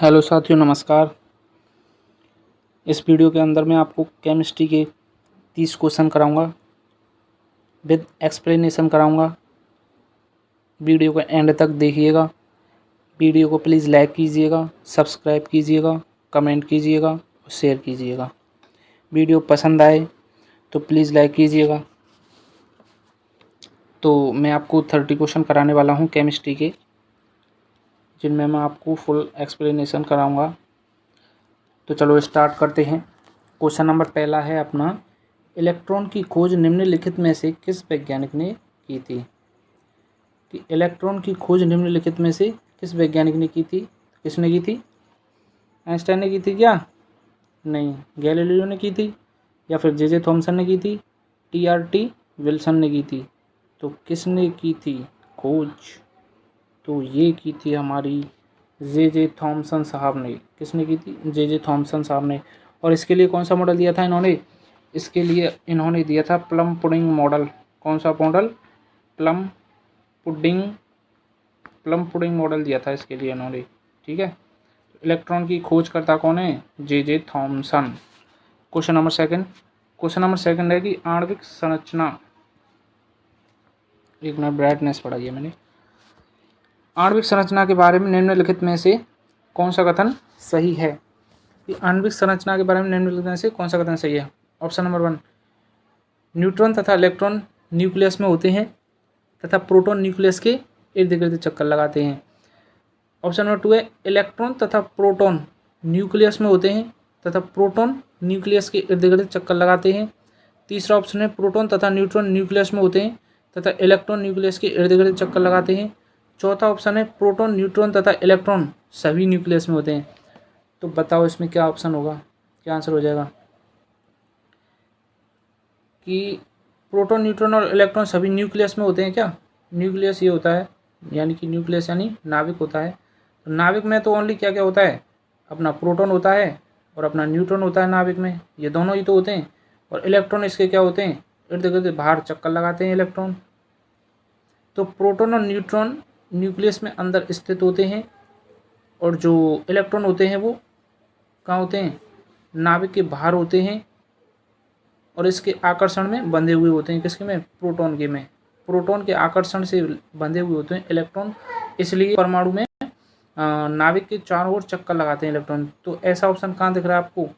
Hello साथियों, नमस्कार। इस वीडियो के अंदर मैं आपको केमिस्ट्री के 30 क्वेश्चन कराऊंगा विद एक्सप्लेनेशन कराऊंगा। वीडियो को एंड तक देखिएगा। वीडियो को प्लीज़ लाइक कीजिएगा, सब्सक्राइब कीजिएगा, कमेंट कीजिएगा और शेयर कीजिएगा। वीडियो पसंद आए तो प्लीज़ लाइक कीजिएगा। तो मैं आपको 30 क्वेश्चन कराने वाला हूँ केमिस्ट्री के, जिनमें मैं आपको फुल एक्सप्लेनेशन कराऊँगा। तो चलो स्टार्ट करते हैं। क्वेश्चन नंबर पहला है अपना, इलेक्ट्रॉन की खोज निम्नलिखित में से किस वैज्ञानिक ने की थी? कि इलेक्ट्रॉन की खोज निम्नलिखित में से किस वैज्ञानिक ने की थी? किसने की थी? आइंस्टाइन ने की थी क्या? नहीं। गैलीलियो ने की थी या फिर जे थॉमसन ने की थी? TRT विल्सन ने की थी? तो किसने की थी खोज? तो ये की थी हमारी जे थॉमसन साहब ने। किसने की थी? जे थॉमसन साहब ने। और इसके लिए कौन सा मॉडल दिया था इन्होंने? इसके लिए इन्होंने दिया था प्लम पुडिंग मॉडल। कौन सा मॉडल? प्लम पुडिंग मॉडल दिया था इसके लिए इन्होंने। ठीक है। इलेक्ट्रॉन की खोज करता कौन है? J Thomson. Question number second है कि आणविक संरचना, एक मिनट ब्राइटनेस बढ़ाई है मैंने। आणविक संरचना के बारे में निम्नलिखित में से कौन सा कथन सही है? कि आणविक संरचना के बारे में निम्नलिखित में से कौन सा कथन सही है? ऑप्शन नंबर 1, न्यूट्रॉन तथा इलेक्ट्रॉन न्यूक्लियस में होते हैं तथा प्रोटॉन न्यूक्लियस के इर्द गिर्द चक्कर लगाते हैं। ऑप्शन नंबर 2 है, इलेक्ट्रॉन तथा प्रोटॉन न्यूक्लियस में होते हैं तथा प्रोटॉन न्यूक्लियस के इर्द गिर्द चक्कर लगाते हैं। तीसरा ऑप्शन है, प्रोटॉन तथा न्यूट्रॉन न्यूक्लियस में होते हैं तथा इलेक्ट्रॉन न्यूक्लियस के इर्द गिर्द चक्कर लगाते हैं। चौथा ऑप्शन है, प्रोटॉन न्यूट्रॉन तथा इलेक्ट्रॉन सभी न्यूक्लियस में होते हैं। तो बताओ इसमें क्या ऑप्शन होगा, क्या आंसर हो जाएगा? कि प्रोटॉन न्यूट्रॉन और इलेक्ट्रॉन सभी न्यूक्लियस में होते हैं क्या? न्यूक्लियस ये होता है, यानी कि न्यूक्लियस यानी नाभिक होता है। तो नाभिक में तो ओनली क्या क्या होता है? अपना प्रोटॉन होता है और अपना न्यूट्रॉन होता है नाभिक में, ये दोनों ही तो होते हैं। और इलेक्ट्रॉन इसके क्या होते हैं? इर्द गिर्द बाहर चक्कर लगाते हैं इलेक्ट्रॉन। तो प्रोटॉन और न्यूट्रॉन न्यूक्लियस में अंदर स्थित होते हैं और जो इलेक्ट्रॉन होते हैं वो कहाँ होते हैं? नाभिक के बाहर होते हैं और इसके आकर्षण में बंधे हुए होते हैं। किसके में? प्रोटॉन के में। प्रोटॉन के आकर्षण से बंधे हुए होते हैं इलेक्ट्रॉन, इसलिए परमाणु में नाभिक के चारों ओर चक्कर लगाते हैं इलेक्ट्रॉन। तो ऐसा ऑप्शन कहाँ दिख रहा है आपको?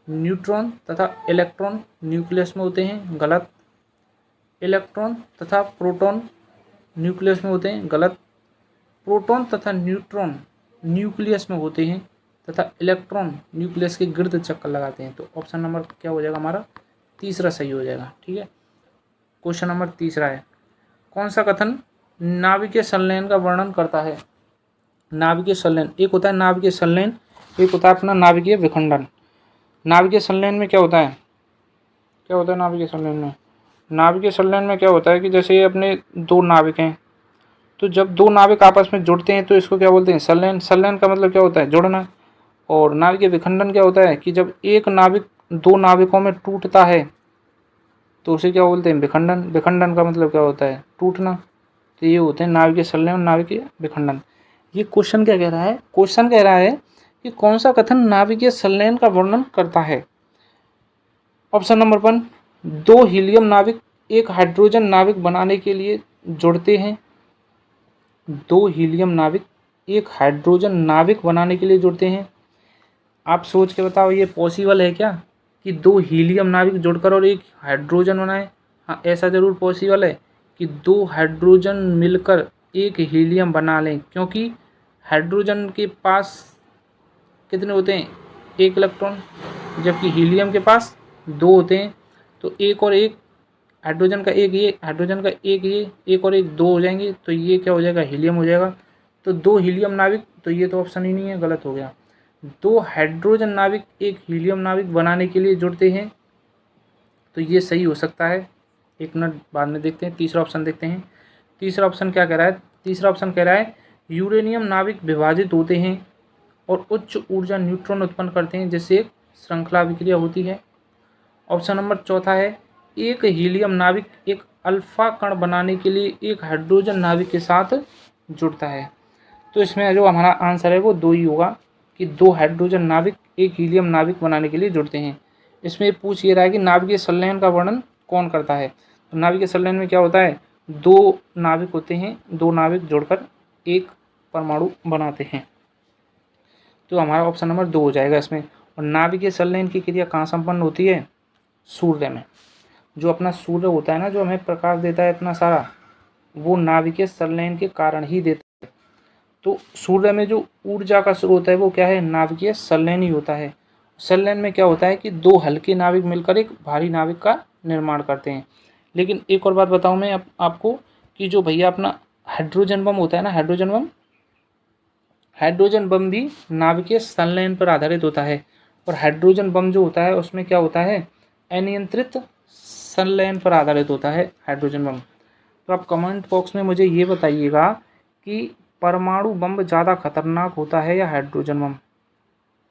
न्यूट्रॉन तथा इलेक्ट्रॉन न्यूक्लियस में होते हैं, गलत। इलेक्ट्रॉन तथा प्रोटॉन न्यूक्लियस में होते हैं, गलत। प्रोटॉन तथा न्यूट्रॉन न्यूक्लियस में होते हैं तथा इलेक्ट्रॉन न्यूक्लियस के गिर्द चक्कर लगाते हैं। तो ऑप्शन नंबर क्या हो जाएगा हमारा? तीसरा सही हो जाएगा। ठीक है। क्वेश्चन नंबर तीसरा है, कौन सा कथन नाभिकीय संलयन का वर्णन करता है? नाभिकीय संलयन, एक होता है नाभिकीय संलयन, एक होता है अपना नाभिकीय विखंडन। नाभिकीय संलयन में क्या होता है? क्या होता है नाभिकीय संलयन में? नाभिकीय संलयन में क्या होता है कि जैसे ये अपने दो नाभिक हैं, तो जब दो नाभिक आपस में जुड़ते हैं तो इसको क्या बोलते हैं? संलयन। संलयन का मतलब क्या होता है? जुड़ना। और नाभिकीय विखंडन क्या होता है कि जब एक नाभिक दो नाभिकों में टूटता है तो उसे क्या बोलते हैं? विखंडन। विखंडन का मतलब क्या होता है? टूटना। तो ये होते हैं नाभिकीय संलयन, नाभिकीय विखंडन। ये क्वेश्चन क्या कह रहा है? क्वेश्चन कह रहा है कि कौन सा कथन नाभिकीय संलयन का वर्णन करता है? ऑप्शन नंबर 1, दो हीलियम नाभिक एक हाइड्रोजन नाभिक बनाने के लिए जुड़ते हैं। दो हीलियम नाभिक एक हाइड्रोजन नाभिक बनाने के लिए जुड़ते हैं। आप सोच के बताओ, ये पॉसिबल है क्या कि दो हीलियम नाभिक जुड़कर और एक हाइड्रोजन बनाए? हाँ, ऐसा ज़रूर पॉसिबल है कि दो हाइड्रोजन मिलकर एक हीलियम बना लें, क्योंकि हाइड्रोजन के पास कितने होते हैं? एक इलेक्ट्रॉन, जबकि हीलियम के पास दो होते हैं। तो एक और एक, हाइड्रोजन का एक ये, हाइड्रोजन का एक ये, एक और एक, दो हो जाएंगे। तो ये क्या हो जाएगा? हीलियम हो जाएगा। तो दो हीलियम नाभिक, तो ये तो ऑप्शन ही नहीं है, गलत हो गया। दो हाइड्रोजन नाभिक एक हीलियम नाभिक बनाने के लिए जुड़ते हैं, तो ये सही हो सकता है। एक मिनट बाद में देखते हैं, तीसरा ऑप्शन देखते हैं। तीसरा ऑप्शन क्या कह रहा है? तीसरा ऑप्शन कह रहा है यूरेनियम नाभिक विभाजित होते हैं और उच्च ऊर्जा न्यूट्रॉन उत्पन्न करते हैं, जिससे एक श्रृंखला अभिक्रिया होती है। ऑप्शन नंबर चौथा है, एक हीलियम नाभिक एक अल्फा कण बनाने के लिए एक हाइड्रोजन नाभिक के साथ जुड़ता है। तो इसमें जो हमारा आंसर है वो दो ही होगा, कि 2 हाइड्रोजन नाविक एक हीलियम नाविक बनाने के लिए जुड़ते हैं। इसमें पूछ ये रहा है कि नाभिकीय संलयन का वर्णन कौन करता है। तो नाभिकीय संलयन में क्या होता है, 2 नाविक होते हैं, 2 नाविक जुड़कर एक परमाणु बनाते हैं। तो हमारा ऑप्शन नंबर 2 हो जाएगा इसमें। और नाभिकीय संलयन की क्रिया कहाँ संपन्न होती है, सूर्य में। जो अपना सूर्य होता है ना, जो हमें प्रकाश देता है इतना सारा, वो नाभिकीय संलयन के कारण ही देता है। तो सूर्य में जो ऊर्जा का स्रोत है वो क्या है, नाभिकीय संलयन ही होता है। संलयन में क्या होता है कि 2 हल्के नाविक मिलकर एक भारी नाविक का निर्माण करते हैं। लेकिन एक और बात बताऊं मैं आपको कि जो भैया अपना हाइड्रोजन बम होता है ना, हाइड्रोजन बम भी नाभिकीय संलयन पर आधारित होता है। और हाइड्रोजन बम जो होता है उसमें क्या होता है, अनियंत्रित संलयन पर आधारित होता है हाइड्रोजन बम। तो आप कमेंट बॉक्स में मुझे ये बताइएगा कि परमाणु बम ज़्यादा खतरनाक होता है या हाइड्रोजन बम।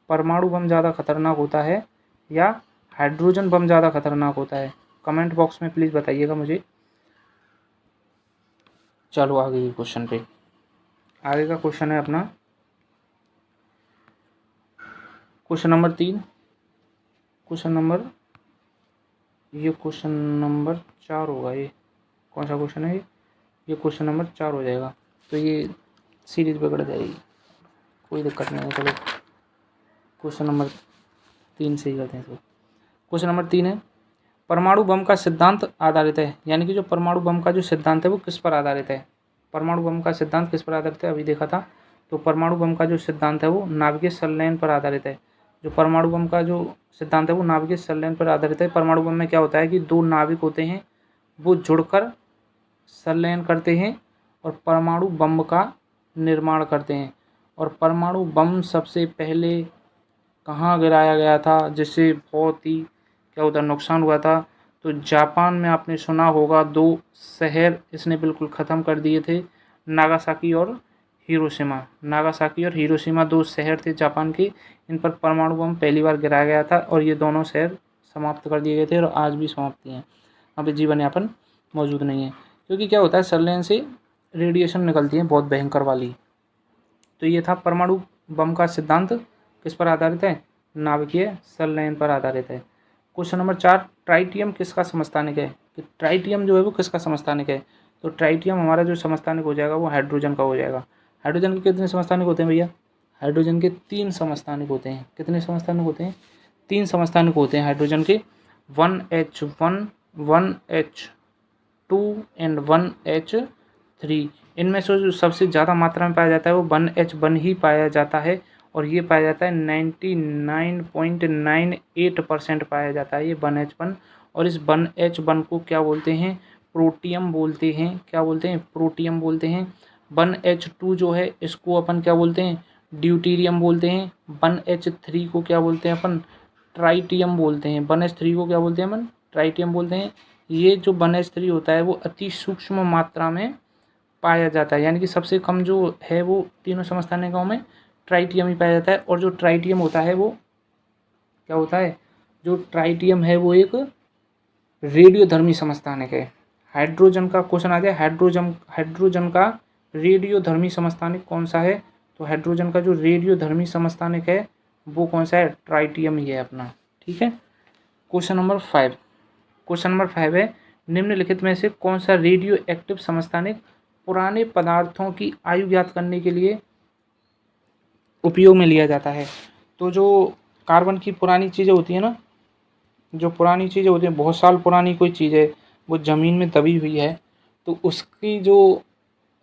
परमाणु बम ज़्यादा खतरनाक होता है या हाइड्रोजन बम ज़्यादा खतरनाक होता है, कमेंट बॉक्स में प्लीज़ बताइएगा मुझे। चलो आगे के क्वेश्चन पे। आगे का क्वेश्चन है अपना क्वेश्चन नंबर 3, ये क्वेश्चन नंबर 4 होगा। ये कौन सा क्वेश्चन है, ये क्वेश्चन नंबर 4 हो जाएगा। तो ये सीरीज बिगड़ जाएगी, कोई दिक्कत नहीं है। चलो क्वेश्चन नंबर 3 से ही करते हैं। तो क्वेश्चन नंबर 3 है, परमाणु बम का सिद्धांत आधारित है, यानी कि जो परमाणु बम का जो सिद्धांत है वो किस पर आधारित है। परमाणु बम का सिद्धांत किस पर आधारित है, अभी देखा था। तो परमाणु बम का जो सिद्धांत है वो नाभिकीय संलयन पर आधारित है। जो परमाणु बम का जो सिद्धांत है वो नाभिकीय संलयन पर आधारित है। परमाणु बम में क्या होता है कि 2 नाविक होते हैं, वो जुड़कर संलयन करते हैं और परमाणु बम का निर्माण करते हैं। और परमाणु बम सबसे पहले कहाँ गिराया गया था, जिससे बहुत ही क्या होता नुकसान हुआ था। तो जापान में आपने सुना होगा 2 शहर इसने बिल्कुल ख़त्म कर दिए थे, नागासाकी और हिरोशिमा 2 शहर थे जापान के। इन पर परमाणु बम पहली बार गिराया गया था और ये दोनों शहर समाप्त कर दिए गए थे और आज भी समाप्त हैं। वहाँ पे जीवन यापन मौजूद नहीं है, क्योंकि क्या होता है संलयन से रेडिएशन निकलती है बहुत भयंकर वाली। तो ये था परमाणु बम का सिद्धांत किस पर आधारित है, नाभिकीय संलयन पर आधारित है। क्वेश्चन नंबर 4, ट्राइटियम किसका समस्थानिक है। कि ट्राइटियम जो है वो किसका समस्थानिक है। तो ट्राइटियम हमारा जो समस्थानिक हो जाएगा वो हाइड्रोजन का हो जाएगा। हाइड्रोजन के कितने समस्थानिक होते हैं भैया, हाइड्रोजन के 3 समस्थानिक होते हैं। कितने समस्थानिक होते हैं, 3 समस्थानिक होते हैं हाइड्रोजन के, 1H1, 1H2 एंड 1H3। इनमें से जो सबसे ज़्यादा मात्रा में पाया जाता है वो 1H1 ही पाया जाता है और ये पाया जाता है 99.98% पाया जाता है ये 1H1। और इस 1H1 को क्या बोलते हैं, प्रोटियम बोलते हैं। क्या बोलते हैं, प्रोटियम बोलते हैं। 1H2 जो है इसको अपन क्या बोलते हैं, ड्यूटीरियम बोलते हैं। 1H3 को क्या बोलते हैं अपन, ट्राइटियम बोलते हैं। 1H3 को क्या बोलते हैं अपन, ट्राइटियम बोलते हैं। ये जो 1H3 होता है वो अति सूक्ष्म मात्रा में पाया जाता है, यानी कि सबसे कम जो है वो तीनों समस्थानिकों में ट्राइटियम ही पाया जाता है। और जो ट्राइटियम होता है वो क्या होता है, जो ट्राइटियम है वो एक रेडियोधर्मी समस्थानिक है। हाइड्रोजन का क्वेश्चन आ जाए, हाइड्रोजन का रेडियोधर्मी समस्थानिक कौन सा है। तो हाइड्रोजन का जो रेडियोधर्मी समस्थानिक है वो कौन सा है, ट्राइटियम ही है अपना। ठीक है। क्वेश्चन नंबर 5 है, निम्नलिखित में से कौन सा रेडियो एक्टिव समस्थानिक पुराने पदार्थों की आयु ज्ञात करने के लिए उपयोग में लिया जाता है। तो जो कार्बन की पुरानी चीज़ें होती हैं ना, जो पुरानी चीज़ें होती हैं, बहुत साल पुरानी कोई चीज़ है वो ज़मीन में दबी हुई है, तो उसकी जो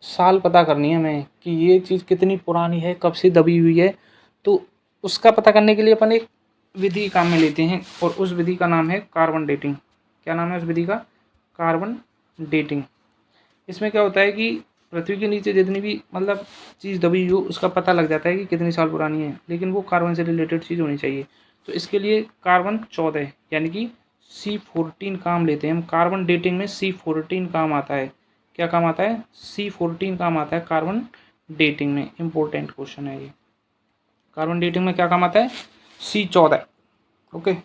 साल पता करनी है हमें कि ये चीज़ कितनी पुरानी है, कब से दबी हुई है। तो उसका पता करने के लिए अपन एक विधि काम में लेते हैं और उस विधि का नाम है कार्बन डेटिंग। क्या नाम है उस विधि का, कार्बन डेटिंग। इसमें क्या होता है कि पृथ्वी के नीचे जितनी भी मतलब चीज़ दबी हो उसका पता लग जाता है कि कितनी साल पुरानी है, लेकिन वो कार्बन से रिलेटेड चीज़ होनी चाहिए। तो इसके लिए कार्बन 14 यानी कि C14 काम लेते हैं हम। कार्बन डेटिंग में C14 काम आता है। क्या काम आता है, C14 काम आता है कार्बन डेटिंग में। इम्पोर्टेंट क्वेश्चन है ये। कार्बन डेटिंग में क्या काम आता है, C14। ओके।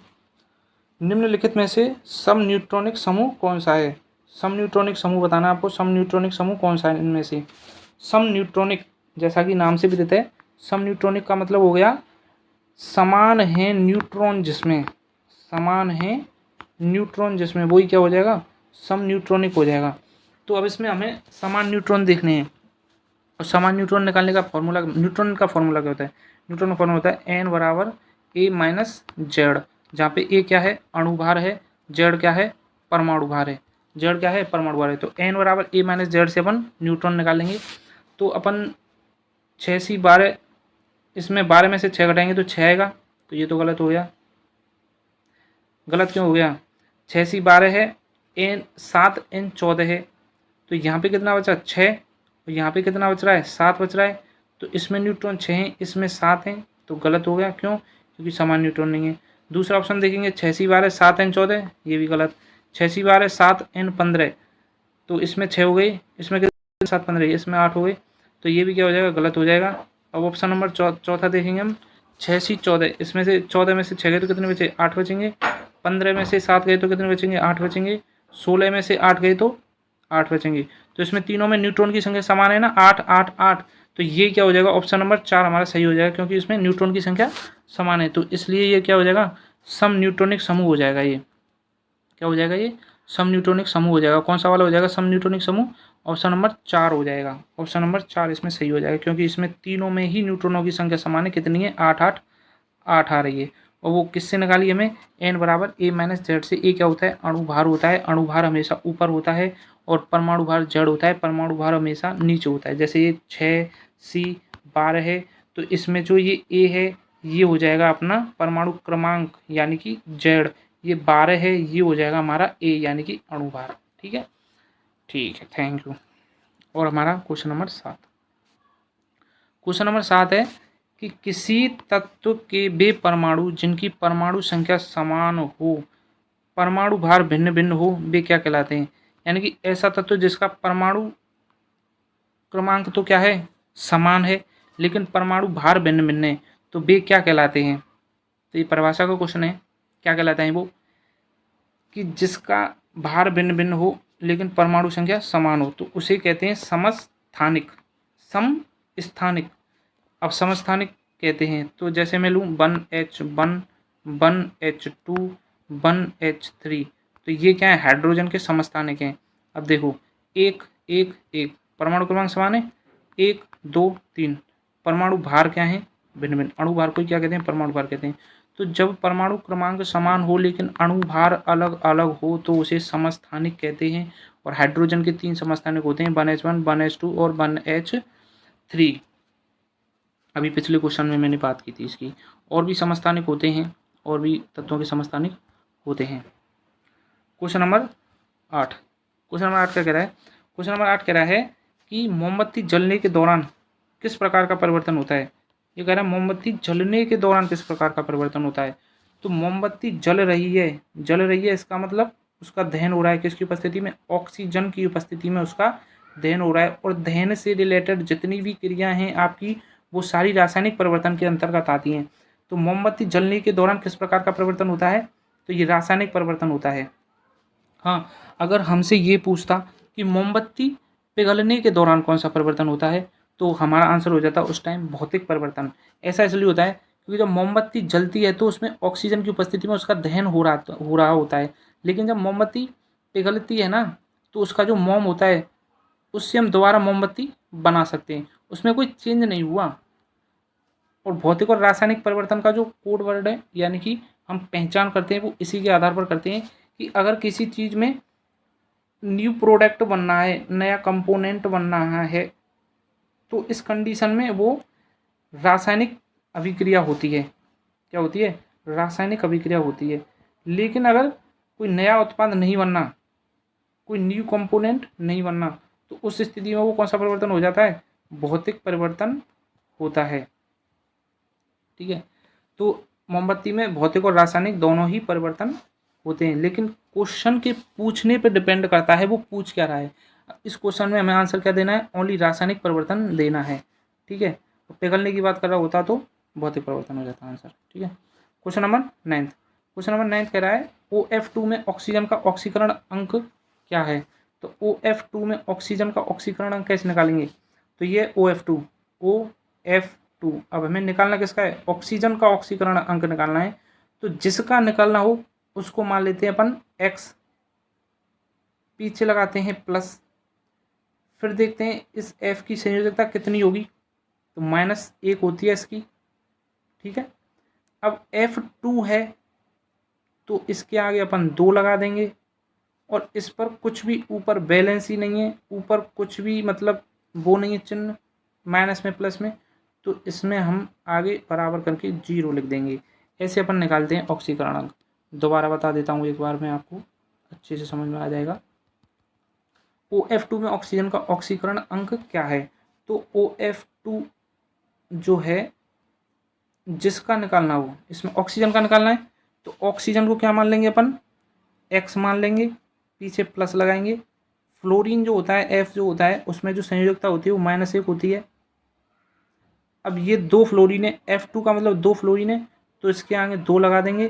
निम्नलिखित में से सम न्यूट्रॉनिक समूह कौन सा है। सम न्यूट्रॉनिक समूह बताना है आपको। सम न्यूट्रॉनिक समूह कौन सा है इनमें से। सम न्यूट्रॉनिक जैसा कि नाम से भी देते हैं, सम न्यूट्रॉनिक का मतलब हो गया समान है न्यूट्रॉन जिसमें, समान है न्यूट्रॉन जिसमें, वही क्या हो जाएगा, सम न्यूट्रॉनिक हो जाएगा। तो अब इसमें हमें समान न्यूट्रॉन देखने हैं, और समान न्यूट्रॉन निकालने का फॉर्मूला, न्यूट्रॉन का फॉर्मूला क्या होता है, न्यूट्रॉन का फॉर्मूला होता है n बराबर a माइनस जेड, जहाँ पे a क्या है, अणुभार है, z क्या है, परमाणु भार है, z क्या है, परमाणु भार है। तो n बराबर a माइनस जेड से अपन न्यूट्रॉन निकालेंगे। तो अपन 6 से 12, इसमें 12 में से 6 घटाएंगे तो 6 आएगा, तो ये तो गलत हो गया। गलत क्यों हो गया, 6 से 12 है, n 7 n 14 है, तो यहाँ पे कितना बचा 6, और यहाँ पे कितना बच रहा है 7 बच रहा है। तो इसमें न्यूट्रॉन 6 हैं, इसमें 7 हैं, तो गलत हो गया। क्यों, क्योंकि समान न्यूट्रॉन नहीं है। दूसरा ऑप्शन देखेंगे 6 से 12 7 n 14, ये भी गलत। 6 से 12 7 n 15, तो इसमें 6 हो गई, इसमें कितने 7 15, इसमें 8 हो गई, तो ये भी क्या हो जाएगा, गलत हो जाएगा। अब ऑप्शन नंबर चौथा देखेंगे हम, 6 से 14, इसमें से 14 में से 6 गए तो कितने बचे, 8 बचेंगे। 15 में से 7 गए तो कितने बचेंगे, 8 बचेंगे। 16 में से 8 गए तो 8 बचेंगे। तो इसमें तीनों में न्यूट्रॉन की संख्या समान है ना, 8 8 8, तो ये क्या हो जाएगा, ऑप्शन नंबर 4 हमारा सही हो जाएगा, क्योंकि इसमें न्यूट्रॉन की संख्या समान है। तो इसलिए ये क्या हो जाएगा, सम न्यूट्रॉनिक समूह हो जाएगा। ये क्या हो जाएगा, ये सम न्यूट्रॉनिक समूह हो जाएगा। कौन सा वाला हो जाएगा, सम न्यूट्रॉनिक समूह, ऑप्शन नंबर 4 हो जाएगा। ऑप्शन नंबर 4 इसमें सही हो जाएगा, क्योंकि इसमें तीनों में ही न्यूट्रॉनों की संख्या समान है। कितनी है, 8 8 8 आ रही है। और वो किससे निकाली हमें, n बराबर a माइनस जेड से। a क्या होता है, अणुभार होता है, अणुभार हमेशा ऊपर होता है, और परमाणु भार z होता है, परमाणु भार हमेशा नीचे होता है। जैसे ये 6 से 12 है, तो इसमें जो ये a है ये हो जाएगा अपना परमाणु क्रमांक यानी कि z, ये 12 है, ये हो जाएगा हमारा a यानी कि अणुभार। ठीक है, ठीक है, थैंक यू। और हमारा क्वेश्चन नंबर 7, क्वेश्चन नंबर 7 है कि किसी तत्व के वे परमाणु जिनकी परमाणु संख्या समान हो, परमाणु भार भिन्न भिन्न हो, वे क्या कहलाते हैं। यानी कि ऐसा तत्व जिसका परमाणु क्रमांक तो क्या है, समान है, लेकिन परमाणु भार भिन्न भिन्न है, तो वे क्या कहलाते हैं। तो ये परिभाषा का क्वेश्चन है, क्या कहलाता है वो, कि जिसका भार भिन्न भिन्न हो लेकिन परमाणु संख्या समान हो, तो उसे कहते हैं समस्थानिक, समस्थानिक। अब समस्थानिक कहते हैं, तो जैसे मैं लूँ 1H1 1H2 1H3, तो ये क्या है, हाइड्रोजन के समस्थानिक हैं। अब देखो 1 1 1, परमाणु क्रमांक समान है, 1 2 3, परमाणु भार क्या है, भिन्न भिन्न। अणु भार को क्या कहते हैं, परमाणु भार कहते हैं। तो जब परमाणु क्रमांक समान हो लेकिन अणु भार अलग अलग हो तो उसे समस्थानिक कहते हैं। और हाइड्रोजन के 3 समस्थानिक होते हैं, 1H1 1H2 और 1H3। अभी पिछले क्वेश्चन में मैंने बात की थी इसकी। और भी समस्थानिक होते हैं, और भी तत्वों के समस्थानिक होते हैं। क्वेश्चन नंबर 8, क्वेश्चन नंबर 8 क्या कह रहा है, क्वेश्चन नंबर 8 कह रहा है कि मोमबत्ती जलने के दौरान किस प्रकार का परिवर्तन होता है। ये कह रहा है मोमबत्ती जलने के दौरान किस प्रकार का परिवर्तन होता है। तो मोमबत्ती जल रही है, इसका मतलब उसका दहन हो रहा है, किसकी उपस्थिति में, ऑक्सीजन की उपस्थिति में उसका दहन हो रहा है। और दहन से रिलेटेड जितनी भी क्रिया हैं आपकी, वो सारी रासायनिक परिवर्तन के अंतर्गत आती हैं। तो मोमबत्ती जलने के दौरान किस प्रकार का परिवर्तन होता है, तो ये रासायनिक परिवर्तन होता है। हाँ, अगर हमसे ये पूछता कि मोमबत्ती पिघलने के दौरान कौन सा परिवर्तन होता है, तो हमारा आंसर हो जाता उस टाइम भौतिक परिवर्तन। ऐसा इसलिए होता है क्योंकि जब मोमबत्ती जलती है तो उसमें ऑक्सीजन की उपस्थिति में उसका दहन हो रहा होता है। लेकिन जब मोमबत्ती पिघलती है ना, तो उसका जो मोम होता है उससे हम दोबारा मोमबत्ती बना सकते हैं, उसमें कोई चेंज नहीं हुआ। और भौतिक और रासायनिक परिवर्तन का जो कोड वर्ड है, यानी कि हम पहचान करते हैं, वो इसी के आधार पर करते हैं कि अगर किसी चीज़ में न्यू प्रोडक्ट बनना है, नया कंपोनेंट बनना है, तो इस कंडीशन में वो रासायनिक अभिक्रिया होती है। क्या होती है, रासायनिक अभिक्रिया होती है। लेकिन अगर कोई नया उत्पाद नहीं बनना, कोई न्यू कंपोनेंट नहीं बनना, तो उस स्थिति में वो कौन सा परिवर्तन हो जाता है, भौतिक परिवर्तन होता है। ठीक है, तो मोमबत्ती में भौतिक और रासायनिक दोनों ही परिवर्तन होते हैं। लेकिन क्वेश्चन के पूछने पर डिपेंड करता है वो पूछ क्या रहा है। इस क्वेश्चन में हमें आंसर क्या देना है, ओनली रासायनिक परिवर्तन देना है। ठीक है, पिघलने की बात कर रहा होता तो भौतिक परिवर्तन हो जाता आंसर। ठीक है, क्वेश्चन नंबर 9, क्वेश्चन नंबर 9 कह रहा है OF2 में ऑक्सीजन का ऑक्सीकरण अंक क्या है। तो OF2 में ऑक्सीजन का ऑक्सीकरण अंक कैसे निकालेंगे, तो ये OF2 2। अब हमें निकालना किसका है, ऑक्सीजन का ऑक्सीकरण अंक निकालना है। तो जिसका निकालना हो उसको मान लेते हैं अपन x, पीछे लगाते हैं प्लस, फिर देखते हैं इस F की संयोजकता कितनी होगी, तो -1 होती है इसकी, ठीक है। अब F2 है तो इसके आगे अपन 2 लगा देंगे, और इस पर कुछ भी ऊपर बैलेंस ही नहीं है, ऊपर कुछ भी मतलब वो नहीं है चिन्ह माइनस में प्लस में, तो इसमें हम आगे बराबर करके 0 लिख देंगे। ऐसे अपन निकालते हैं ऑक्सीकरण अंक। दोबारा बता देता हूँ एक बार मैं, आपको अच्छे से समझ में आ जाएगा। OF2 में ऑक्सीजन का ऑक्सीकरण अंक क्या है, तो OF2 जो है जिसका निकालना हो, इसमें ऑक्सीजन का निकालना है, तो ऑक्सीजन को क्या मान लेंगे अपन, x मान लेंगे, पीछे प्लस लगाएंगे। फ्लोरीन जो होता है F जो होता है उसमें जो संयोजकता होती है वो -1 होती है। अब ये 2 फ्लोरीन है, F2 का मतलब 2 फ्लोरीन है, तो इसके आगे 2 लगा देंगे।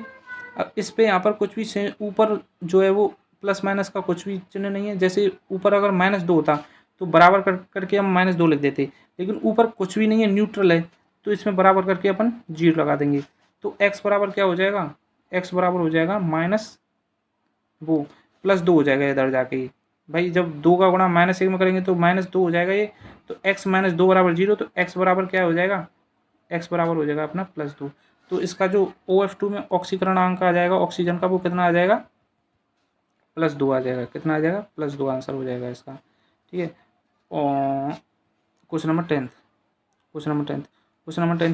अब इस पे यहाँ पर कुछ भी ऊपर जो है वो प्लस माइनस का कुछ भी चिन्ह नहीं है। जैसे ऊपर अगर -2 होता तो बराबर करके हम -2 लिख देते, लेकिन ऊपर कुछ भी नहीं है, न्यूट्रल है, तो इसमें बराबर करके अपन 0 लगा देंगे। तो x बराबर क्या हो जाएगा, x बराबर हो जाएगा +2 हो जाएगा इधर जाके ही। भाई जब 2 का गुणा -1 में करेंगे तो -2 हो जाएगा ये, तो x -2 बराबर 0, तो x बराबर क्या हो जाएगा, x बराबर हो जाएगा अपना +2। तो इसका जो OF2 में ऑक्सीकरण अंक आ जाएगा ऑक्सीजन का, वो कितना आ जाएगा, +2 आ जाएगा। कितना आ जाएगा, +2 आंसर हो जाएगा इसका, ठीक है। और क्वेश्चन नंबर 10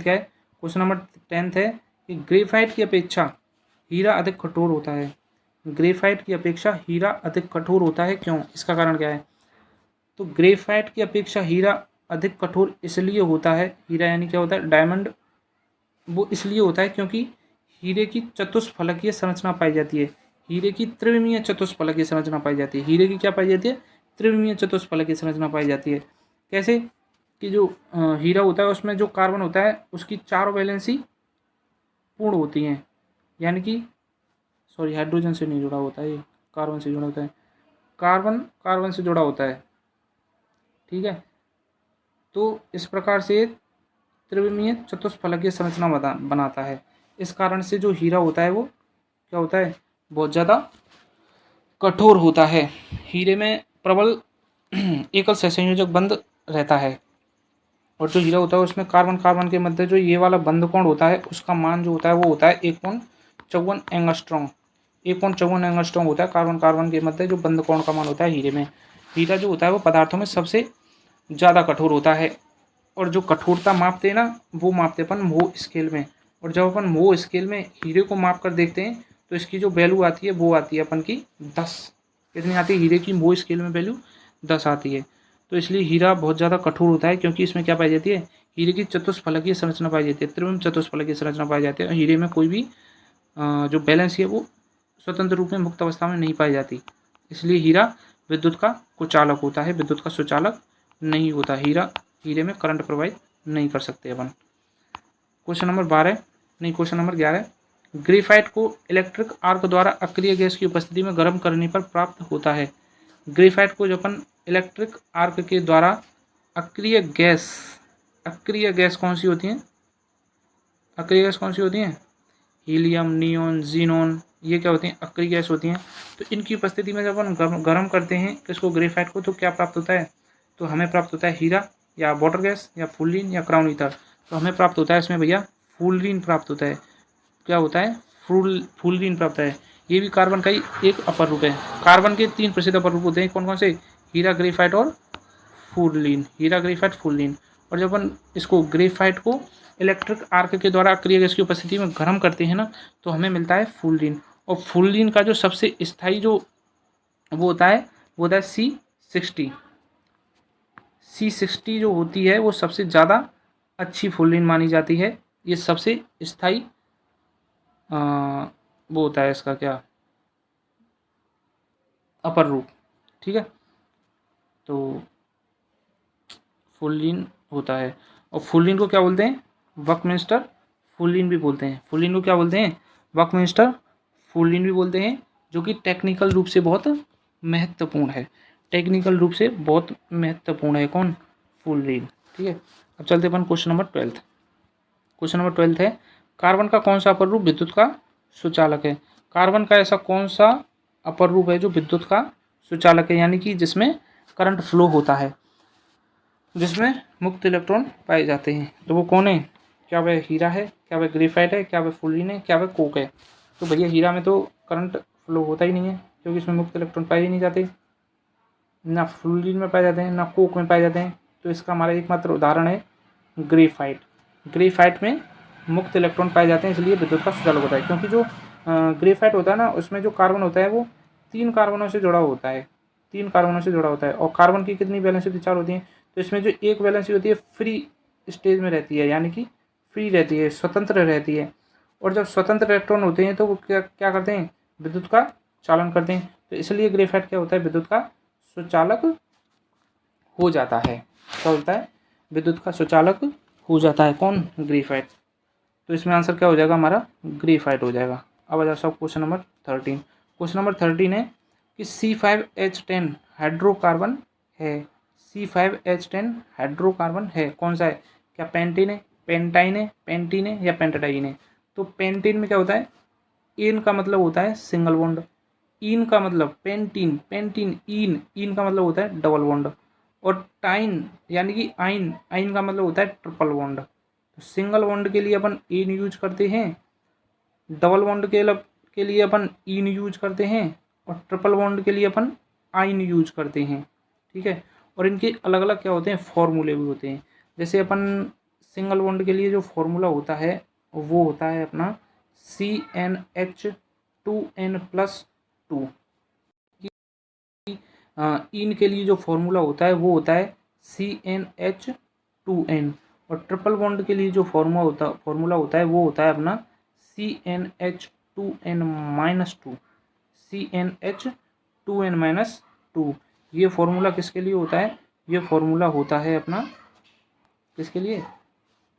क्या है, क्वेश्चन नंबर 10 है कि ग्रेफाइट की अपेक्षा हीरा अधिक कठोर होता है। ग्रेफाइट की अपेक्षा हीरा अधिक कठोर होता है, क्यों, इसका कारण क्या है। तो ग्रेफाइट की अपेक्षा हीरा अधिक कठोर इसलिए होता है, हीरा यानी क्या होता है, डायमंड, वो इसलिए होता है क्योंकि हीरे की चतुष्फलकीय संरचना पाई जाती है। हीरे की त्रिविमीय चतुष्फलकीय संरचना पाई जाती है। हीरे की क्या पाई जाती है, त्रिविमीय चतुष्फलकीय संरचना पाई जाती है। कैसे कि जो हीरा होता है उसमें जो कार्बन होता है उसकी 4 वैलेंसी पूर्ण होती हैं, यानी कि हाइड्रोजन से नहीं जुड़ा होता है ये, कार्बन से जुड़ा होता है, कार्बन से जुड़ा होता है, ठीक है। तो इस प्रकार से त्रिविमीय चतुष्फलकीय संरचना बनाता है। इस कारण से जो हीरा होता है वो क्या होता है, बहुत ज़्यादा कठोर होता है। हीरे में प्रबल एकल सहसंयोजक बंध रहता है, और जो हीरा होता है उसमें कार्बन के मध्य जो ये वाला बंध कोण होता है उसका मान जो होता है वो होता है 1.54 एंगस्ट्रॉम। 1.54 एंगस्ट्रॉम होता है कार्बन के मध्य जो बंध कोण का मान होता है हीरे में। हीरा जो होता है वो पदार्थों में सबसे ज़्यादा कठोर होता है, और जो कठोरता मापते हैं ना वो मापते अपन मोह स्केल में, और जब अपन मोह स्केल में हीरे को माप कर देखते हैं तो इसकी जो वैल्यू आती है वो आती है अपन की 10। कितनी आती है हीरे की मोह स्केल में वैल्यू, 10 आती है। तो इसलिए हीरा बहुत ज़्यादा कठोर होता है, क्योंकि इसमें क्या पाई जाती है, हीरे की चतुष्फलकीय संरचना पाई जाती है, त्रिविम चतुष्फलकीय संरचना पाई जाती है। हीरे में कोई भी जो बैलेंस है वो स्वतंत्र रूप में मुक्त अवस्था में नहीं पाई जाती, इसलिए हीरा विद्युत का कुचालक होता है, विद्युत का सुचालक नहीं होता। हीरे में करंट प्रवाहित नहीं कर सकते अपन। क्वेश्चन नंबर 11, ग्रेफाइट को इलेक्ट्रिक आर्क द्वारा अक्रिय गैस की उपस्थिति में गर्म करने पर प्राप्त होता है। ग्रेफाइट को जो अपन इलेक्ट्रिक आर्क के द्वारा अक्रिय गैस कौन सी होती हैं, हीलियम, नियोन, जीनोन, ये क्या होती हैं, अक्रिय गैस होती हैं। तो इनकी उपस्थिति में जब अपन गर्म करते हैं किसको, ग्रेफाइट को, तो क्या प्राप्त होता है, तो हमें प्राप्त होता है हीरा या वाटर गैस या फुल्लिन या क्राउन ईथर। तो हमें प्राप्त होता है इसमें भैया फुल्लिन प्राप्त होता है। क्या होता है, फुल्लिन प्राप्त है। ये भी कार्बन का ही एक अपर रूप है। कार्बन के 3 प्रसिद्ध अपर रूप होते हैं, कौन कौन से, हीरा, ग्रेफाइट और फुल्लिन। और जब अपन इसको ग्रेफाइट को इलेक्ट्रिक आर्क के द्वारा अक्रिय गैस की उपस्थिति में गर्म करते हैं ना तो हमें मिलता है फुल्लिन। और फुल्लिन का जो सबसे स्थायी जो वो होता है C60 जो होती है वो सबसे ज़्यादा अच्छी फुल्लिन मानी जाती है। ये सबसे स्थायी वो होता है इसका क्या, अपर रूप, ठीक है। तो फुल्लिन होता है, और फुल्लिन को क्या बोलते हैं, बकमिंस्टर फुल्लिन भी बोलते हैं। फुल्लिन को क्या बोलते हैं, बकमिंस्टर फुल्लिन भी बोलते हैं, जो कि टेक्निकल रूप से बहुत महत्वपूर्ण है। कौन, फुल्लिन, ठीक है। अब चलते अपन क्वेश्चन नंबर 12। क्वेश्चन नंबर 12 है, कार्बन का कौन सा अपर रूप विद्युत का सुचालक है। कार्बन का ऐसा कौन सा अपर रूप है जो विद्युत का सुचालक है, यानी कि जिसमें करंट फ्लो होता है, जिसमें मुक्त इलेक्ट्रॉन पाए जाते हैं, तो वो कौन है। क्या वह हीरा है, क्या वह ग्रेफाइट है, क्या वह फुल्लिन है, क्या वह कोक है। तो भैया हीरा में तो करंट फ्लो होता ही नहीं है, क्योंकि इसमें मुक्त इलेक्ट्रॉन पाए ही नहीं जाते, ना फुल्लिन में पाए जाते हैं, ना कोक में पाए जाते हैं। तो इसका हमारा एकमात्र उदाहरण है ग्रेफाइट। ग्रेफाइट में मुक्त इलेक्ट्रॉन पाए जाते हैं, इसलिए विद्युत का सुचालक होता है। क्योंकि जो ग्रेफाइट होता है ना, उसमें जो कार्बन होता है वो 3 कार्बनों से जुड़ा होता है, 3 कार्बनों से जुड़ा होता है। और कार्बन की कितनी वैलेंसी होती है, 4 होती हैं। तो इसमें जो एक वैलेंसी होती है फ्री स्टेज में रहती है, यानी कि फ्री रहती है, स्वतंत्र रहती है। और जब स्वतंत्र इलेक्ट्रॉन होते हैं तो वो क्या क्या करते हैं, विद्युत का चालन करते हैं। तो इसलिए ग्रेफाइट क्या होता है, विद्युत का सुचालक हो जाता है। क्या होता है, विद्युत का सुचालक हो जाता है। कौन, ग्रेफाइट। तो इसमें आंसर क्या हो जाएगा हमारा, ग्रेफाइट हो जाएगा। अब आ जाओ सब क्वेश्चन नंबर 13। क्वेश्चन नंबर 13 है कि C5H10 हाइड्रोकार्बन है। C5H10 हाइड्रोकार्बन है, कौन सा है। क्या पेंटीन है, पेंटाइन है, पेंटीन है, या पेंटाडाइन है। तो पेंटीन में क्या होता है, एन का मतलब होता है सिंगल बॉन्ड, इन का मतलब पेंटीन, पेंटीन इन, इन का मतलब होता है डबल बॉन्ड। और टाइन यानी कि आइन, आइन का मतलब होता है ट्रिपल बॉन्ड। तो सिंगल बॉन्ड के लिए अपन इन यूज करते हैं, डबल बॉन्ड के लिए अपन इन यूज करते हैं, और ट्रिपल बॉन्ड के लिए अपन आइन यूज करते हैं। ठीक है। और इनके अलग अलग क्या होते हैं, फॉर्मूले भी होते हैं। जैसे अपन सिंगल बॉन्ड के लिए जो फॉर्मूला होता है वो होता है अपना CnH2n+2। इन के लिए जो फॉर्मूला होता है वो होता है CnH2n। और ट्रिपल बॉन्ड के लिए जो फॉर्मूला होता है वो होता है अपना CnH2n-2, CnH2n-2। ये फॉर्मूला किसके लिए होता है, ये फॉर्मूला होता है अपना किसके लिए,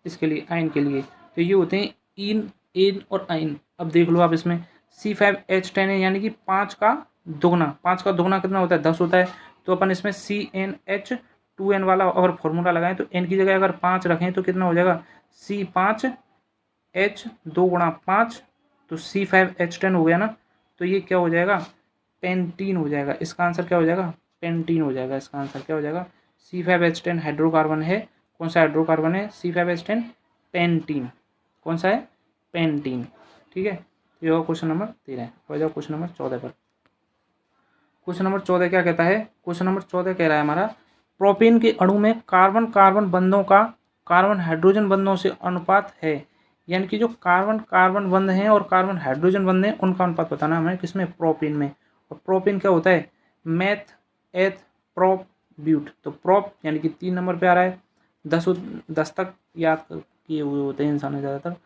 इसके लिए, आयन के लिए। तो ये होते हैं इन, एन और आयन। अब देख लो आप, इसमें C5H10 है, यानी कि 5 का दुगना, 5 का दुगना कितना होता है, 10 होता है। तो अपन इसमें CnH2n वाला अगर फॉर्मूला लगाएं तो n की जगह अगर 5 रखें तो कितना हो जाएगा, C5H 2 गुणा 5, तो C5H10 हो गया ना। तो ये क्या हो जाएगा, पेंटीन हो जाएगा। इसका आंसर क्या हो जाएगा, पेंटीन हो जाएगा। इसका आंसर क्या हो जाएगा, C5H10 हाइड्रोकार्बन है। कौन सा हाइड्रोकार्बन है, C5H10 पेंटीन। कौन सा है, पेंटीन। ठीक है। तो ये होगा क्वेश्चन नंबर 13। हो जाओ क्वेश्चन नंबर 14 पर। क्वेश्चन नंबर 14 क्या कहता है, क्वेश्चन नंबर 14 कह रहा है हमारा, प्रोपेन के अणु में कार्बन कार्बन बंधों का कार्बन हाइड्रोजन बंधों से अनुपात है। यानी कि जो कार्बन कार्बन बंध हैं और कार्बन हाइड्रोजन बंध हैं उनका अनुपात बताना हमें, किसमें, प्रोपेन में। और प्रोपेन क्या होता है, मैथ एथ प्रोप ब्यूट। तो प्रोप यानी कि 3 नंबर पे आ रहा है। 10 तक याद किए हुए होते हैं इंसान ज़्यादातर।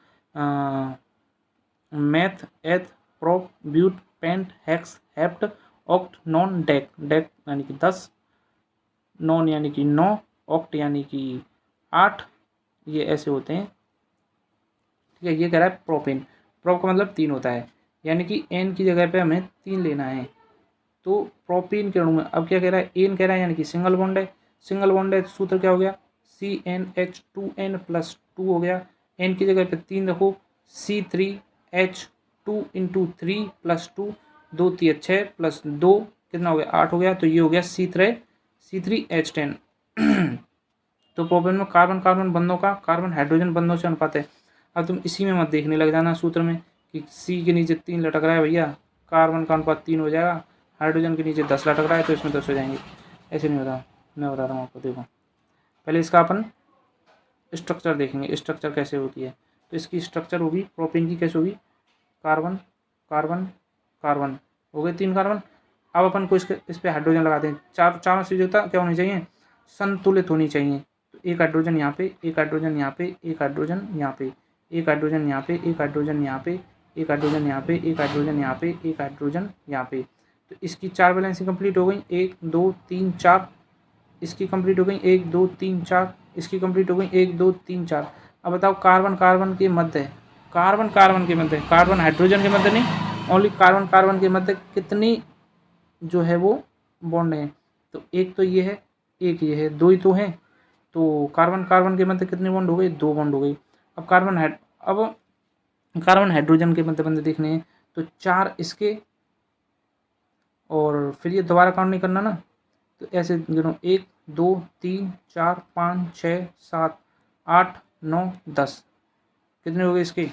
Meth eth prop but pent hex hept oct non dec, dec यानी कि 10, नॉन यानी कि 9, ऑक्ट यानी कि 8, ये ऐसे होते हैं। ठीक है। ये कह रहा है प्रोपेन, प्रोप का मतलब 3 होता है, यानी कि एन की जगह पे हमें 3 लेना है। तो प्रोपेन के अणु में अब क्या कह रहा है, एन कह रहा है, यानी कि सिंगल बॉन्ड है, सिंगल बॉन्ड है। सूत्र क्या हो गया, CnH2n+2 हो गया। एन की जगह पे 3 रखो, C3H2 × 3 + 2, 2 3 6 + 2 कितना हो गया, 8 हो गया। तो ये हो गया C3H10। तो प्रोपेन में कार्बन कार्बन बंधों का कार्बन हाइड्रोजन बंधों से अनुपात है। अब तुम इसी में मत देखने लग जाना सूत्र में कि C के नीचे 3 लटक रहा है, भैया कार्बन का अनुपात 3 हो जाएगा, हाइड्रोजन के नीचे 10 लटक रहा है तो इसमें 10 हो जाएंगे। ऐसे नहीं होता, मैं बता रहा हूँ आपको। देखो पहले इसका अपन स्ट्रक्चर देखेंगे, स्ट्रक्चर कैसे होती है। तो इसकी स्ट्रक्चर होगी प्रोपेन की, कैसे होगी, कार्बन कार्बन कार्बन, हो गए 3 कार्बन। अब अपन को इस पर हाइड्रोजन लगाते हैं। चारों चीज़ें क्या होनी चाहिए, संतुलित होनी चाहिए। तो एक हाइड्रोजन यहाँ पे, एक हाइड्रोजन यहाँ पे, एक हाइड्रोजन यहाँ पे, एक हाइड्रोजन यहाँ पे, एक हाइड्रोजन यहाँ पे, एक हाइड्रोजन यहाँ पे, एक हाइड्रोजन यहाँ पे, एक हाइड्रोजन यहाँ पे। तो इसकी 4 वैलेंसी कंप्लीट हो गई, 1 2 3 4। इसकी कंप्लीट हो गई 1 2 3 4, इसकी कंप्लीट हो गई 1 2 3 4। अब बताओ कार्बन कार्बन के मध्य, कार्बन कार्बन के मध्य, कार्बन हाइड्रोजन के मध्य नहीं, ओनली कार्बन कार्बन के मध्य कितनी जो है वो बॉन्ड है। तो एक तो ये है, एक ये है, 2 ही तो हैं। तो कार्बन कार्बन के मध्य कितने बॉन्ड हो गए, 2 बॉन्ड हो गई। अब कार्बन हाइड्रोजन के बंदे बंदे देखने हैं, तो 4 इसके, और फिर ये दोबारा काउंट नहीं करना ना, तो ऐसे गिनो 1 2 3 4 5 6 7 8 9 10। कितने हो गए इसके?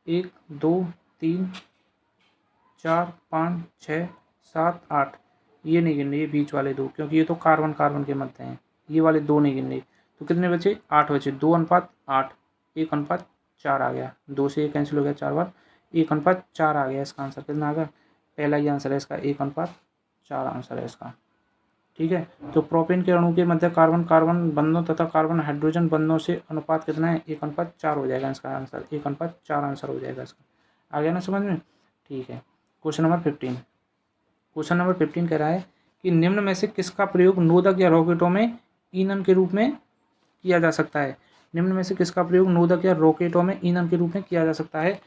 1 2 3 4 5 6 7 8। ये नहीं गिनने, ये बीच वाले 2, क्योंकि ये तो कार्बन कार्बन के मध्य हैं, ये वाले 2 नहीं गिनने। तो कितने बचे? 8 बचे। 2:8, 1:4 आ गया। 2 से 1 कैंसिल हो गया 4 बार, 1:4 आ गया इसका आंसर। कितना आ गया? पहला ही आंसर है इसका, 1:4 आंसर है इसका। ठीक है, तो प्रोपेन के अणु के मध्य कार्बन कार्बन बंधों तथा कार्बन हाइड्रोजन बंधों से अनुपात कितना है? 1:4 हो जाएगा इसका आंसर, 1:4 आंसर हो जाएगा इसका। आ गया ना समझ में? ठीक है, क्वेश्चन नंबर 15। क्वेश्चन नंबर 15 कह रहा है कि निम्न में से किसका प्रयोग नोदक या रॉकेटों में ईंधन के रूप में किया जा सकता है? निम्न में से किसका प्रयोग नोदक या रॉकेटों में ईंधन के रूप में किया जा सकता है?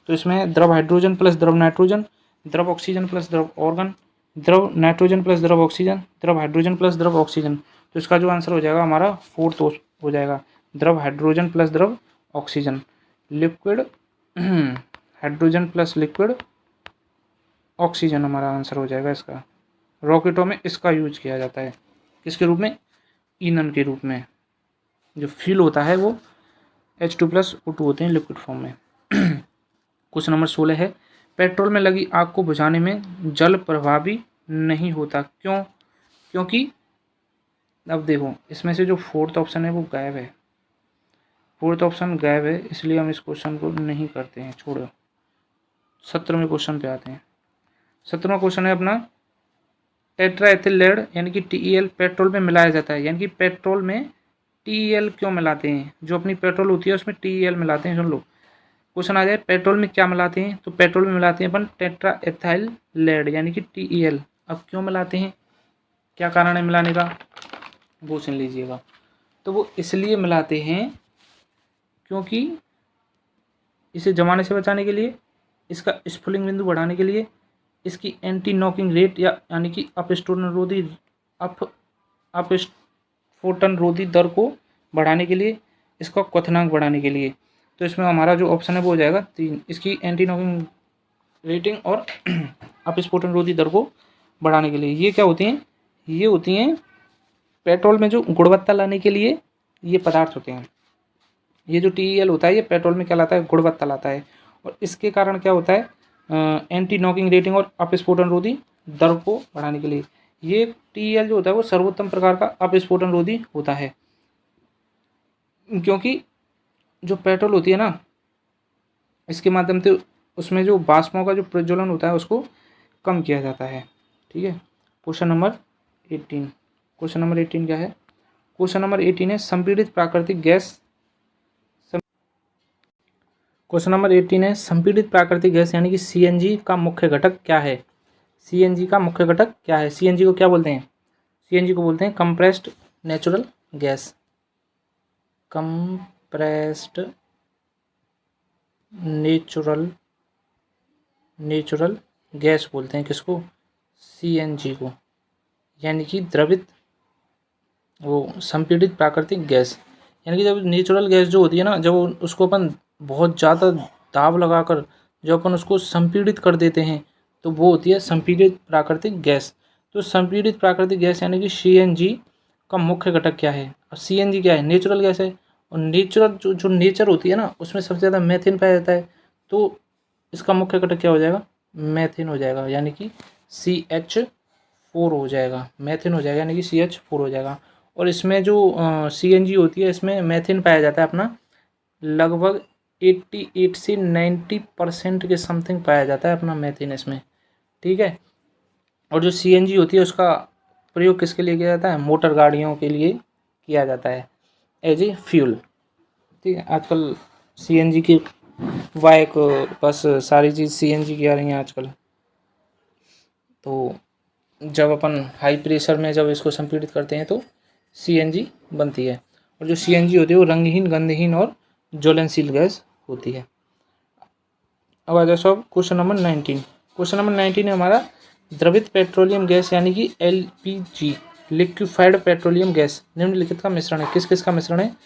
तो इसमें द्रव हाइड्रोजन प्लस द्रव नाइट्रोजन, द्रव ऑक्सीजन प्लस द्रव ऑर्गन, द्रव नाइट्रोजन प्लस द्रव ऑक्सीजन, द्रव हाइड्रोजन प्लस द्रव ऑक्सीजन। तो इसका जो आंसर हो जाएगा हमारा 4th हो जाएगा, द्रव हाइड्रोजन प्लस द्रव oxygen. Liquid hydrogen plus liquid oxygen हमारा आंसर हो जाएगा इसका। रॉकेटों में इसका यूज किया जाता है, किसके रूप में? ईंधन के रूप में। जो फ्यूल होता है वो H2+O2 होते हैं लिक्विड फॉर्म में। क्वेश्चन नंबर 16 है, पेट्रोल में लगी आग को बुझाने में जल प्रभावी नहीं होता, क्यों? क्योंकि अब देखो, इसमें से जो 4th ऑप्शन है वो गायब है, 4th ऑप्शन गायब है, इसलिए हम इस क्वेश्चन को नहीं करते हैं, छोड़ो। 17वें क्वेश्चन पे आते हैं। 17वां क्वेश्चन है अपना, टेट्रा एथिल लेड यानी कि TEL पेट्रोल में मिलाया जाता है, यानी कि पेट्रोल में TEL क्यों मिलाते हैं? जो अपनी पेट्रोल होती है उसमें TEL मिलाते हैं। सुन लो, क्वेश्चन आ जाए पेट्रोल में क्या मिलाते हैं, तो पेट्रोल में मिलाते हैं अपन टेट्रा एथाइल लेड यानी कि TEL। अब क्यों मिलाते हैं, क्या कारण है मिलाने का, वो सुन लीजिएगा। तो वो इसलिए मिलाते हैं क्योंकि इसे जमाने से बचाने के लिए, इसका स्फुलिंग बिंदु बढ़ाने के लिए, इसकी एंटी नॉकिंग रेट यानी कि अपस्फोटन रोधी दर को बढ़ाने के लिए, इसका क्वथनांक बढ़ाने के लिए। तो इसमें हमारा जो ऑप्शन है वो हो जाएगा 3, इसकी एंटी नॉकिंग रेटिंग और अपस्फोटन रोधी दर को बढ़ाने के लिए। ये क्या होती हैं? ये होती हैं पेट्रोल में जो गुणवत्ता लाने के लिए ये पदार्थ होते हैं। ये जो TEL होता है ये पेट्रोल में क्या लाता है? गुणवत्ता लाता है। और इसके कारण क्या होता है? एंटी नॉकिंग रेटिंग और अपस्फोटन रोधी दर को बढ़ाने के लिए। ये TEL जो होता है वो सर्वोत्तम प्रकार का अपस्फोटन रोधी होता है, क्योंकि जो पेट्रोल होती है ना, इसके माध्यम से उसमें जो वाष्पों का जो प्रज्वलन होता है उसको कम किया जाता है। ठीक है, क्वेश्चन नंबर 18। क्वेश्चन नंबर 18 क्या है? क्वेश्चन नंबर 18 है, संपीड़ित प्राकृतिक गैस। क्वेश्चन नंबर 18 है, संपीड़ित प्राकृतिक गैस यानी कि CNG का मुख्य घटक क्या है? CNG का मुख्य घटक क्या है? CNG को क्या बोलते हैं? CNG को बोलते हैं compressed natural gas. Compressed natural gas बोलते हैं किसको? CNG को, यानी कि द्रवित वो संपीड़ित प्राकृतिक गैस। यानी कि जब नेचुरल गैस जो होती है ना, जब उसको अपन बहुत ज़्यादा दाब लगाकर जब अपन उसको संपीड़ित कर देते हैं तो वो होती है संपीड़ित प्राकृतिक गैस। तो संपीड़ित प्राकृतिक गैस यानी कि CNG का मुख्य घटक क्या है? और CNG क्या है? नेचुरल गैस है, और नेचुरल जो नेचर होती है ना उसमें सबसे ज़्यादा मेथेन पाया जाता है। तो इसका मुख्य घटक क्या हो जाएगा? मेथेन हो जाएगा, यानी कि CH4 हो जाएगा, मेथेन हो जाएगा यानी कि CH4 हो जाएगा। और इसमें जो CNG होती है इसमें मेथेन पाया जाता है अपना लगभग 88 से 90% के समथिंग पाया जाता है अपना मेथेन इसमें। ठीक है, और जो CNG होती है उसका प्रयोग किसके लिए किया जाता है? मोटर गाड़ियों के लिए किया जाता है एज ए फ्यूल। ठीक है, आजकल CNG की बाइक बस सारी चीज़ CNG की आ रही हैं आजकल। तो जब अपन हाई प्रेशर में जब इसको संपीड़ित करते हैं तो CNG बनती है, और जो CNG होती है वो रंगहीन, गंधहीन और ज्वलनशील गैस होती है। अब आ जाओ सब क्वेश्चन नंबर 19। क्वेश्चन नंबर 19 है हमारा, द्रवित पेट्रोलियम गैस यानी कि LPG लिक्विफाइड पेट्रोलियम गैस निम्नलिखित का मिश्रण है। किस किस का मिश्रण है?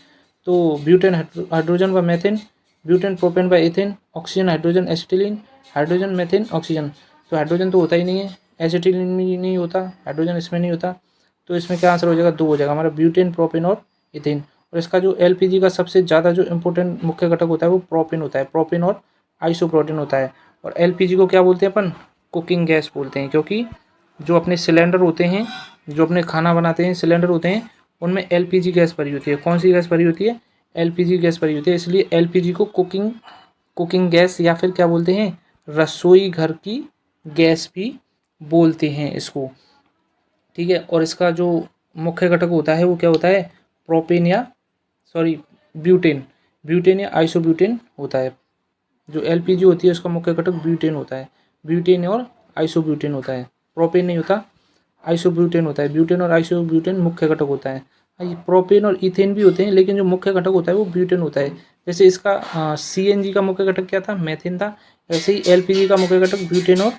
तो ब्यूटेन हाइड्रोजन व मेथिन, ब्यूटेन प्रोपेन व ethane, oxygen hydrogen acetylene, hydrogen मेथिन oxygen. तो हाइड्रोजन तो होता ही नहीं है, एसिटिलीन भी नहीं होता, हाइड्रोजन इसमें नहीं होता, तो इसमें क्या आंसर हो जाएगा, 2 हो जाएगा हमारा ब्यूटेन, प्रोपेन और इथेन। और इसका जो एलपीजी का सबसे ज़्यादा जो इम्पोर्टेंट मुख्य घटक होता है वो प्रोपेन होता है, प्रोपेन और आइसोप्रोटेन होता है। और एलपीजी को क्या बोलते हैं अपन, कुकिंग गैस बोलते हैं, क्योंकि जो अपने सिलेंडर होते हैं, जो अपने खाना बनाते हैं सिलेंडर होते हैं, उनमें एलपीजी गैस भरी होती है। कौन सी गैस भरी होती है, एलपीजी गैस भरी होती है, इसलिए एलपीजी को कुकिंग गैस या फिर क्या बोलते हैं, रसोई घर की गैस भी बोलते हैं इसको, ठीक है। और इसका जो मुख्य घटक होता है वो क्या होता है, प्रोपेन या ब्यूटेन या आइसोब्यूटेन होता है। जो एलपीजी होती है उसका मुख्य घटक ब्यूटेन होता है, ब्यूटेन और आइसोब्यूटेन होता है, प्रोपेन नहीं होता, आइसोब्यूटेन होता है। ब्यूटेन और आइसोब्यूटेन मुख्य घटक होता है। ये प्रोपेन और इथेन भी होते हैं, लेकिन जो मुख्य घटक होता है वो ब्यूटेन होता है। जैसे इसका सीएनजी का मुख्य घटक क्या था, मेथिन था, वैसे ही एलपीजी का मुख्य घटक ब्यूटेन और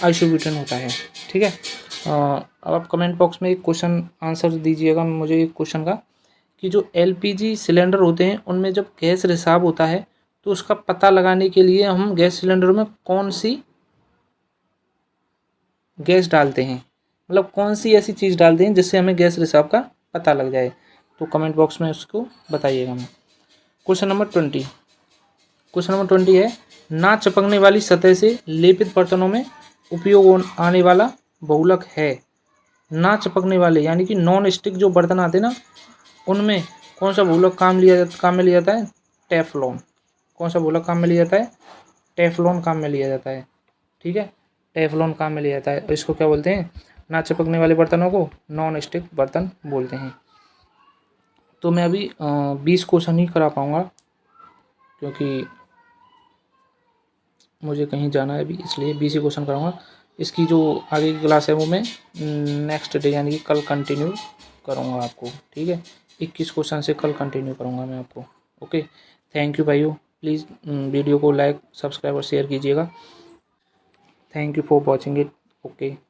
आइसोब्यूटेन होता है, ठीक है। अब आप कमेंट बॉक्स में एक क्वेश्चन आंसर दीजिएगा मुझे एक क्वेश्चन का, कि जो एलपीजी सिलेंडर होते हैं उनमें जब गैस रिसाव होता है तो उसका पता लगाने के लिए हम गैस सिलेंडर में कौन सी गैस डालते हैं, मतलब कौन सी ऐसी चीज़ डालते हैं जिससे हमें गैस रिसाव का पता लग जाए, तो कमेंट बॉक्स में उसको बताइएगा हमें। क्वेश्चन नंबर 20 है, ना चिपकने वाली सतह से लेपित बर्तनों में उपयोग आने वाला बहुलक है। ना चिपकने वाले यानी कि नॉन स्टिक जो बर्तन आते हैं ना, उनमें कौन सा बहुलक काम में लिया जाता है, टेफ्लॉन। कौन सा बहुलक काम में लिया जाता है, टेफ्लॉन काम में लिया जाता है, ठीक है, टेफ्लॉन काम में लिया जाता है। इसको क्या बोलते हैं, ना चिपकने वाले बर्तनों को नॉन स्टिक बर्तन बोलते हैं। तो मैं अभी 20 क्वेश्चन ही करा पाऊँगा, क्योंकि मुझे कहीं जाना है अभी, इसलिए 20 ही क्वेश्चन कराऊँगा। इसकी जो आगे की क्लास है वो मैं नेक्स्ट डे यानी कि कल कंटिन्यू करूँगा आपको, ठीक है। 21 क्वेश्चन से कल कंटिन्यू करूँगा मैं आपको, ओके। थैंक यू भाइयों, प्लीज़ वीडियो को लाइक, सब्सक्राइब और शेयर कीजिएगा। Thank you for watching it, okay.